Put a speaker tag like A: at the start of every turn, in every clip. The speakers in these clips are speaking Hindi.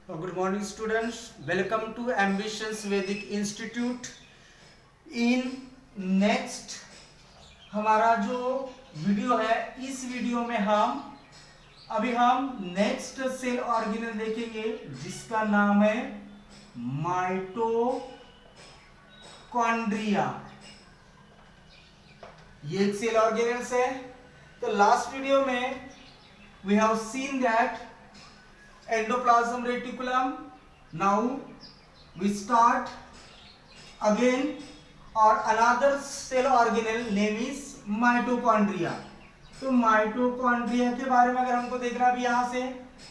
A: Good morning students, welcome to Ambitions Vedic Institute. In next हमारा जो वीडियो है, इस वीडियो में हम नेक्स्ट सेल ऑर्गेनेल देखेंगे जिसका नाम है माइटोकॉन्ड्रिया। ये एक सेल ऑर्गेनेल्स है। तो लास्ट वीडियो में we have seen that endoplasm reticulum. Now we start again or another cell organelle name is mitochondria. तो माइटोकॉन्ड्रिया के बारे में अगर हमको देखना भी यहां से,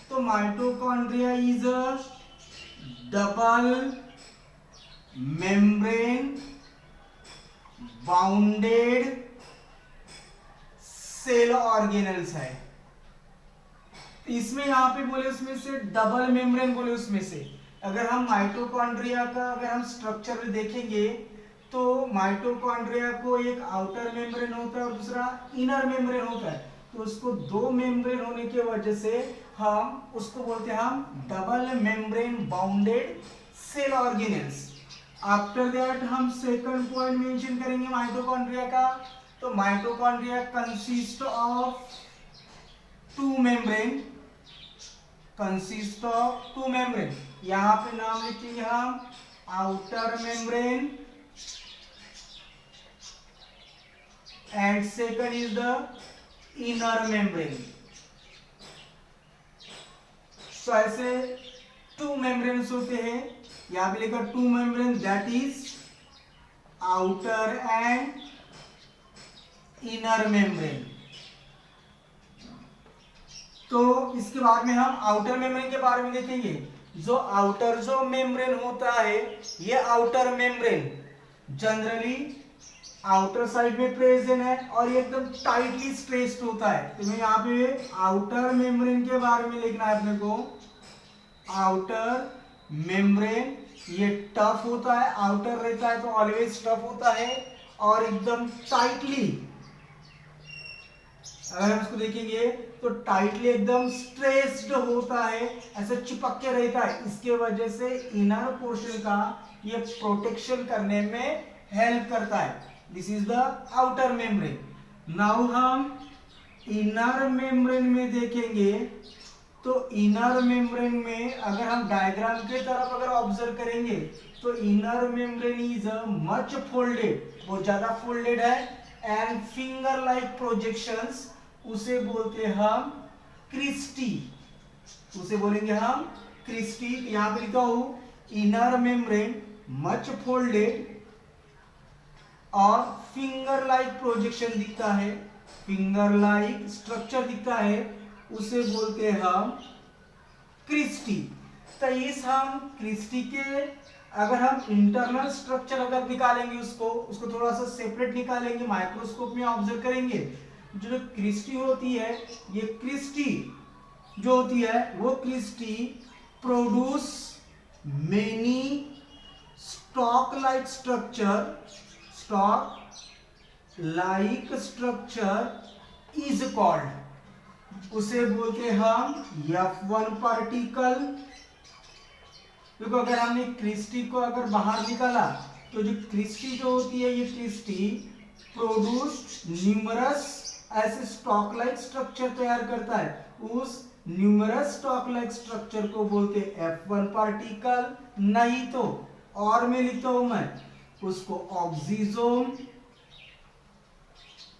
A: तो mitochondria is a double membrane bounded cell organelles है। इसमें यहाँ पे बोले उसमें से डबल मेम्ब्रेन बोले उसमें से अगर हम माइटोकॉन्ड्रिया का अगर हम स्ट्रक्चर देखेंगे तो माइटोकॉन्ड्रिया को एक आउटर मेम्ब्रेन होता है और दूसरा इनर मेम्ब्रेन होता है। तो उसको दो मेम्ब्रेन होने की वजह से हम उसको बोलते हैं हम double membrane bounded cell organelles. After that हम सेकंड पॉइंट मेंशन करेंगे माइटोकॉन्ड्रिया का। तो mitochondria consist of two membrane, consist of two membrane. यहां पे नाम लिखेंगे हम outer membrane and second is the inner membrane. तो ऐसे टू मेम्ब्रेन्स होते हैं। यहां पे लिखा two membrane that is outer and inner membrane. तो इसके बाद में हम आउटर मेम्ब्रेन के बारे में देखेंगे। जो आउटर जो मेम्ब्रेन होता है, ये outer membrane generally outer side में प्रेजेंट है और ये एकदम टाइटली स्ट्रेच्ड होता है। तो मैं यहाँ पे आउटर मेम्ब्रेन के बारे में लिखना है अपने को। आउटर मेम्ब्रेन ये टफ होता है, आउटर रहता है तो ऑलवेज टफ होता है और एकदम टाइटली, अगर हम इसको देखेंगे तो टाइटली एकदम स्ट्रेस्ड होता है, ऐसे चिपक के रहता है। इसके वजह से इनर पोर्शन का ये प्रोटेक्शन करने में हेल्प करता है। This is the outer membrane. Now हम इनर मेम्ब्रेन में देखेंगे तो इनर मेम्ब्रेन में अगर हम डायग्राम के तरफ अगर ऑब्जर्व करेंगे तो inner membrane is much folded, बहुत ज्यादा फोल्डेड है एंड फिंगर लाइक प्रोजेक्शंस, उसे बोलते हम क्रिस्टी, उसे बोलेंगे हम क्रिस्टी। यहां पे लिखा हूं इनर मेम्ब्रेन मच फोल्डेड और फिंगर लाइक प्रोजेक्शन दिखता है, फिंगर लाइक स्ट्रक्चर दिखता है, उसे बोलते हम क्रिस्टी। तो इस हम क्रिस्टी के अगर हम इंटरनल स्ट्रक्चर अगर निकालेंगे उसको थोड़ा सा सेपरेट निकालेंगे, माइक्रोस्कोप में ऑब्जर्व करेंगे, जो क्रिस्टी होती है, ये क्रिस्टी जो होती है वो cristae produce many stalk like structure is called, उसे बोलते हम F1 पार्टिकल। देखो अगर हमने क्रिस्टी को अगर बाहर निकाला तो जो क्रिस्टी जो होती है ये क्रिस्टी प्रोड्यूस न्यूमरस ऐसे स्टॉक लाइक स्ट्रक्चर तैयार करता है। उस न्यूमरस स्टॉक लाइक स्ट्रक्चर को बोलते F1 पार्टिकल, नहीं तो और में लिखता हूं मैं उसको ऑक्सीजोम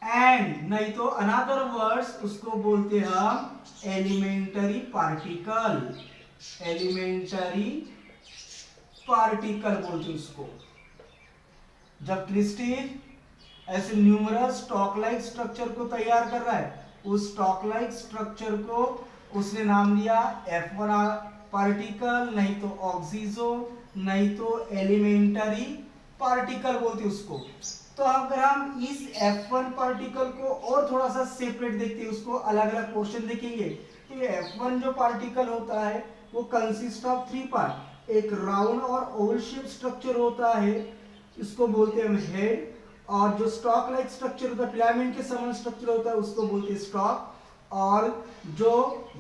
A: एंड नहीं तो अनदर वर्ड्स उसको बोलते हम एलिमेंटरी पार्टिकल, एलिमेंटरी पार्टिकल बोलते उसको। जब क्रिस्टी ऐसे न्यूमरस स्टॉक लाइक स्ट्रक्चर को तैयार कर रहा है, उस स्टॉक लाइक स्ट्रक्चर को उसने नाम दिया F1 पार्टिकल, नहीं तो ऑक्सीजो, नहीं तो एलिमेंटरी पार्टिकल बोलते उसको। तो अगर हम इस F1 पार्टिकल को और थोड़ा सा सेपरेट देखते हैं, उसको अलग अलग पोर्शन देखेंगे, तो ये F1 जो पार्टिकल होता है वो कंसिस्ट ऑफ थ्री पार्ट। एक राउंड और ओवल शेप स्ट्रक्चर होता है, इसको बोलते हैं हम हेड, और जो स्टॉक लाइक स्ट्रक्चर होता है फिलामेंट के समान स्ट्रक्चर होता है उसको बोलते हैं स्टॉक, और जो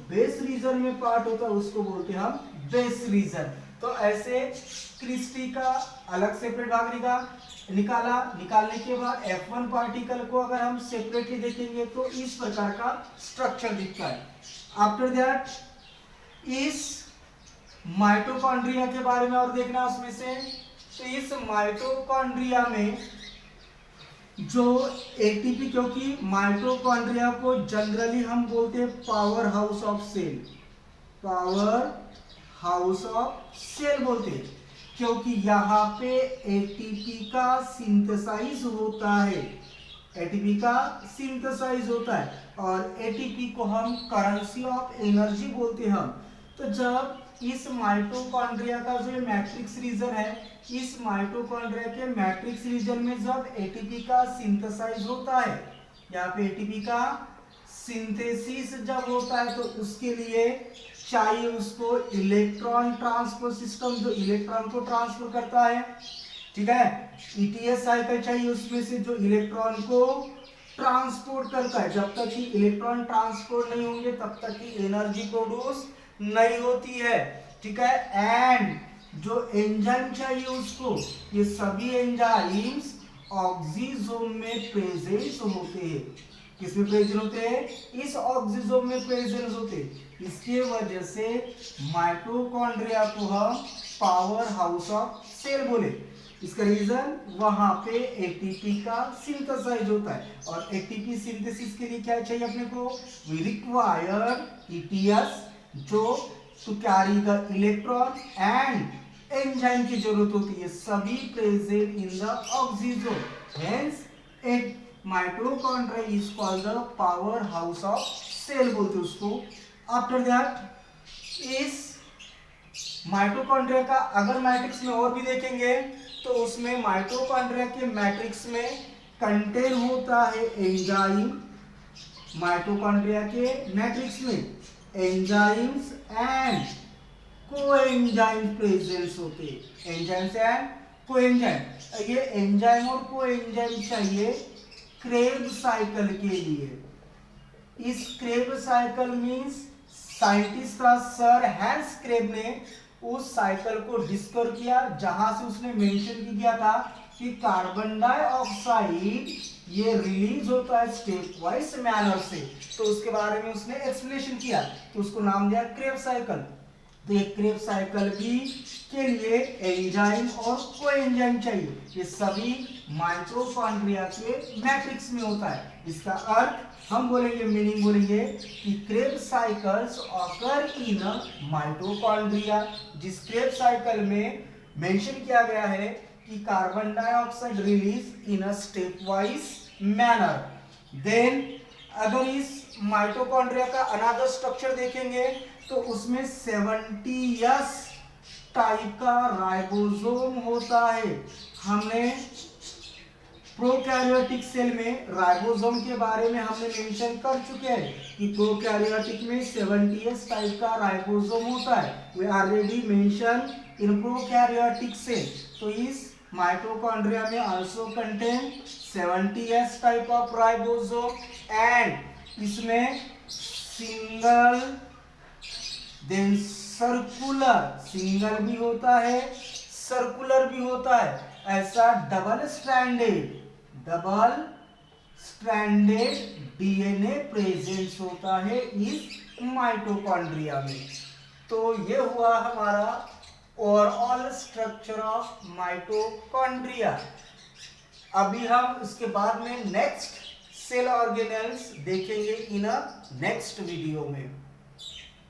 A: बेस रीजन में पार्ट होता है उसको बोलते हैं हम बेस रीजन। तो ऐसे क्रिस्टी का अलग सेपरेट भाग निकालने के बाद F1 पार्टिकल को अगर हम सेपरेटली देखेंगे तो इस प्रकार का स्ट्रक्चर दिखता है। आफ्टर दैट इस माइटोकॉन्ड्रिया के बारे में और देखना उसमें से, तो इस माइटोकॉन्ड्रिया में जो एटीपी, क्योंकि माइटोकॉन्ड्रिया को जनरली हम बोलते हैं power house of cell, power house of cell बोलते हैं, क्योंकि यहाँ पे एटीपी का सिंथेसाइज होता है, एटीपी का सिंथेसाइज होता है और एटीपी को हम करेंसी ऑफ एनर्जी बोलते हैं। तो जब इस माइटोकॉन्ड्रिया का जो मैट्रिक्स रीजन है, इस माइटोकॉन्ड्रिया के मैट्रिक्स रीजन में जब एटीपी का सिंथेसाइज होता है, यहाँ पे एटीपी का सिंथेसिस जब होता है तो उसके लिए चाहिए उसको इलेक्ट्रॉन ट्रांसफर सिस्टम, जो इलेक्ट्रॉन को ट्रांसफर करता है, ठीक है। ईटीएस साइकिल चाहिए उसमें से जो इलेक्ट्रॉन को ट्रांसपोर्ट करता है। जब तक कि इलेक्ट्रॉन ट्रांसपोर्ट नहीं होंगे तब तक की एनर्जी प्रोड्यूस नहीं होती है, ठीक है। एंड जो एंजाइम चाहिए उसको, ये सभी एंजाइम्स ऑक्सीजोम में प्रेजेंट होते हैं। किसमें प्रेजेंट होते हैं? इस ऑक्सीजोम में प्रेजेंट होते हैं। इसके वजह से माइटोकॉन्ड्रिया को हम पावर हाउस ऑफ सेल बोले। इसका रीजन वहां पे एटीपी का सिंथेसाइज होता है और एटीपी सिंथेसिस के लिए क्या चाहिए अपने को? वी रिक्वायर ईटीएस जो to carry the electron and enzyme की जरूरत होती है, सभी present in the oxysome. Hence it mitochondria is called the power house of cell बोलते हैं उसको। आफ्टर दैट इस माइटोकॉन्ड्रिया का अगर मैट्रिक्स में और भी देखेंगे तो उसमें माइटोकॉन्ड्रिया के मैट्रिक्स में कंटेन होता है एंजाइम। माइटोकॉन्ड्रिया के मैट्रिक्स में एंजाइम्स एंड कोएंजाइम प्रेजेंस होते हैं, एंजाइम्स एंड कोएंजाइम। ये एंजाइम और कोएंजाइम चाहिए क्रेब साइकिल के लिए। इस क्रेब साइकिल मींस साइंटिस्ट था सर हैंस क्रेब ने उस साइकिल को डिस्कवर किया जहां से उसने मेंशन किया था कि कार्बन डाइऑक्साइड ये रिलीज होता है स्टेप वाइज मैनर से, तो उसके बारे में उसने एक्सप्लेनेशन किया, तो उसको नाम दिया क्रेब साइकिल। तो ये क्रेब साइकिल भी के लिए एंजाइम और कोएंजाइम चाहिए, ये सभी माइटोकॉन्ड्रिया के मैट्रिक्स में होता है। इसका अर्थ हम बोलेंगे, मीनिंग बोलेंगे कि Kreb cycles occur in mitochondria, जिस क्रेब साइकिल में मेंशन किया गया है कि carbon dioxide release in a step wise manner. Then अगर इस माइटोकॉन्ड्रिया का अनदर स्ट्रक्चर देखेंगे तो उसमें 70s टाइप का राइबोसोम होता है। हमने प्रोकैरियोटिक सेल में राइबोसोम के बारे में हमने मेंशन कर चुके हैं कि प्रोकैरियोटिक में 70s टाइप का राइबोसोम होता है। We already mention in prokaryotic cell. तो इस माइटोकॉन्ड्रिया में also contain 70s type of ribosome and इसमें सिंगल देन सर्कुलर, सिंगल भी होता है सर्कुलर भी होता है, ऐसा डबल स्ट्रैंडेड डीएनए प्रेजेंस होता है इस माइटोकॉन्ड्रिया में। तो ये हुआ हमारा ओवरऑल स्ट्रक्चर ऑफ माइटोकॉन्ड्रिया। अभी हम इसके बाद में नेक्स्ट सेल ऑर्गेनेल्स देखेंगे इन अ नेक्स्ट वीडियो में।